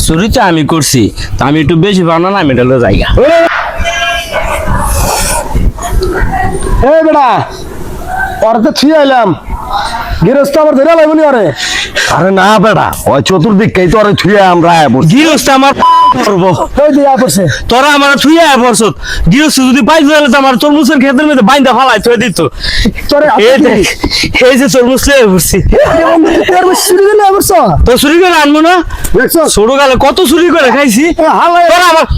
চুরিটা আমি করছি, তা আমি একটু বেশি বানানা আমি এটা জায়গা। এই বেটা ওর তো ছুঁয়ে এলাম, গৃহস্থ আবার ধরে লাগবনি ওরে। আরে না বেটা, ওই চতুর্দিককেই তো আরে ছুঁয়ে আমরা গৃহস্থ আমার করবো, ওই দিয়ে পড়ছে তোরা আমার ছুঁয়ে পড়ছ। গৃহস্থ যদি পাইতে গেলে তো আমার তরমুজের ক্ষেতের মধ্যে বাইন্দা ফালাই ছুঁয়ে দিত। তোরে এই যে তরমুজ লয়ে পড়ছি, চুরি করে পড়ছো তো চুরি করে আনবো না? দেখছো ছোট গালে কত চুরি করে খাইছি।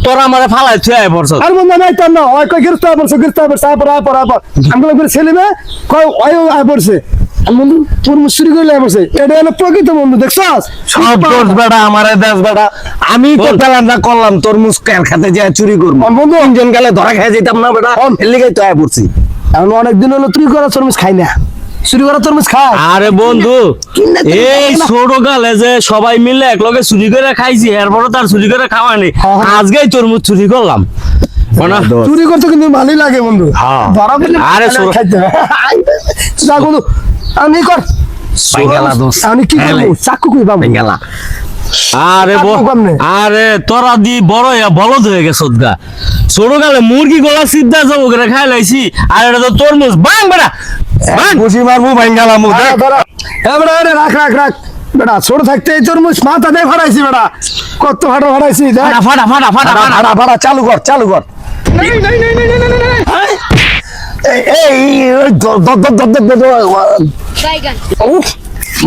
তোরা আমার ফালাই ছুঁয়ে পড়ছ। আর বন্ধু নাই তোর না, ওই কই গৃহস্থ পড়ছে, গৃহস্থ পড়ছে, আপর আমগুলো করে ছেলে মেয়ে কই ওই পড়ছে। বন্ধু তোর চুরি করে পড়ছে, এটা হলো প্রকৃত বন্ধু। দেখছস সব দোষ বেটা, আমারে দেশ বেটা। আমি তো পেলাম না করলাম তরমুজ কেন খাতে যায় চুরি করবো। বন্ধু তিনজন গেলে ধরা খেয়ে যেতাম না বেটা, এর লিগাই তো আয় পড়ছি। আমি অনেকদিন হলো চুরি করা তরমুজ খাই না, চুরি করা তরমুজ খাই। আরে বন্ধু, এই ছোট গালে যে সবাই মিলে এক লগে চুরি করে খাইছি, এরপরে তার চুরি করে খাওয়া নেই। আজকেই তরমুজ চুরি করলাম। চুরি করতে কিন্তু ভালোই লাগে বন্ধু। ধরা পেলে আরে খাইতে যা বন্ধু আমি কর আমি কি করবো, চাকু কই বাবু গেলা। আরে তোরা দি বড় বলদ হয়ে গেছ গা। ছোট গালে মুরগি গলা সিদ্ধা যাবো করে খাই লাইছি, আর এটা তো তরমুজ বাং বেড়া বুঝি মারবো ভাঙ্গালাম। রাখ রাখ রাখ বেটা, ছোট থাকতে এই তরমুজ মাথা দিয়ে ফাটাইছি বেটা, কত ফাটা ফাটাইছি। ফাটা ফাটা ফাটা ফাটা ফাটা ফাটা চালু কর, চালু কর।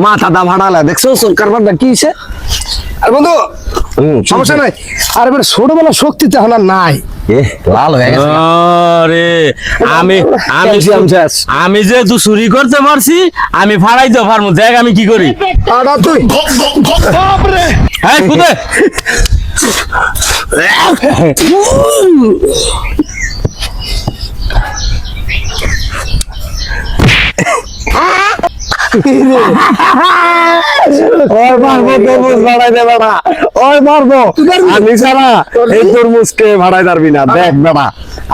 মাথা দা ভাড়ালে দেখছো সরকার বাড়া কি হইছে। আর বন্ধু সমস্যা নাই, আর এবার ছোটবেলা শক্তিতে এখন আর নাই। লাল হয়ে গেছে। আরে আমি আমি আমি যে তুই চুরি করতে পারছি, আমি ফাড়াইতে পারবো। দেখ আমি কি করি। তুই হ্যাঁ কোথায় আমি ছাড়া এই তরমুজকে ভাড়াই পারবি না। দেখ বেটা,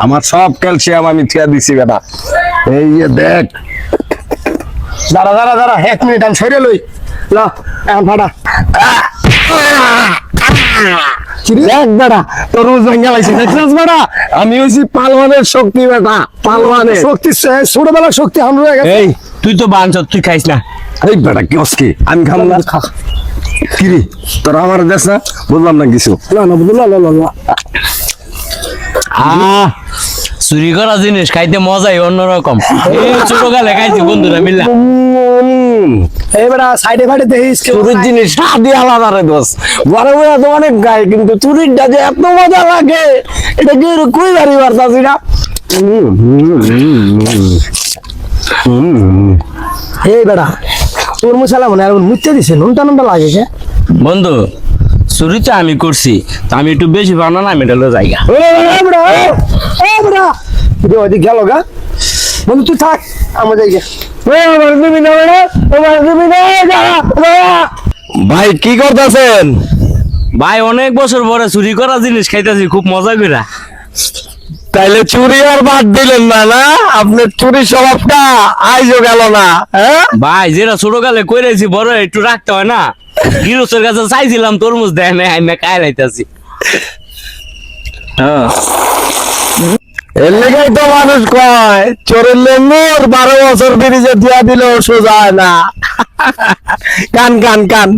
আমার সব ক্যালসিয়াম আমি থিয়া দিছি বেটা। এই যে দেখ, দাঁড়া দাঁড়া দাঁড়া 1 মিনিট আমি সরে লই। ল এখন ফাটা। দেখ বেটা, তরমুজ ভেঙে লাইছি দেখছিস বেটা। আমি হইছি পালওয়ানের শক্তি বেটা, পালওয়ানের শক্তি। ছোটবেলার শক্তি এখন রয়ে গেছে। এই তুই তো বাঞ্চ, তুই খাইস না। এই বেটা কি অস্কি, আমি খাম না। কিরে তোরা আমার দেশ না, বুঝলাম না কিছু। না না বন্ধু, চুরি করা জিনিস খাইতে মজাই অন্যরকম। এই ছোট গালে খাইছি বন্ধুরা মিল্লা। এবারে সাইডে ফাইডে দেখিস চুরির জিনিস স্বাদই আলাদা রে দোষ। বড় বড় তো অনেক গায়ে, কিন্তু চুরিরটা যে এত মজা লাগে এটা কি কই বাড়ি বাড়তাছি না। এই বেড়া তোর মশলা মনে আর মুচ্ছে দিছে, নুনটা নুনটা লাগে কে বন্ধু। চুরিটা আমি করছি, তা আমি একটু বেশি বানানা আমি এটা জায়গা। ওদিক গেল গা বন্ধু, তুই থাক আমার জায়গা। ভাই কি করতেছেন? ভাই অনেক বছর পরে চুরি করা জিনিস খাইতেছি, খুব মজা করে। তাইলে চুরি আর বাদ দিলেন না? না আপনার চুরি স্বভাবটা আইজও গেল না। হ্যাঁ ভাই যেটা ছোট কালে কইরেছি বড় একটু রাখতে হয় না। গৃহস্থের কাছে চাইছিলাম তরমুজ, দেয় না, আমি খাই লাইতেছি। এর লেগেই তো মানুষ কয় চোরের লেঙ্গুর 12 বছর ব্রিজে দিয়া দিলেও সোজা হয় না। কান কান কান।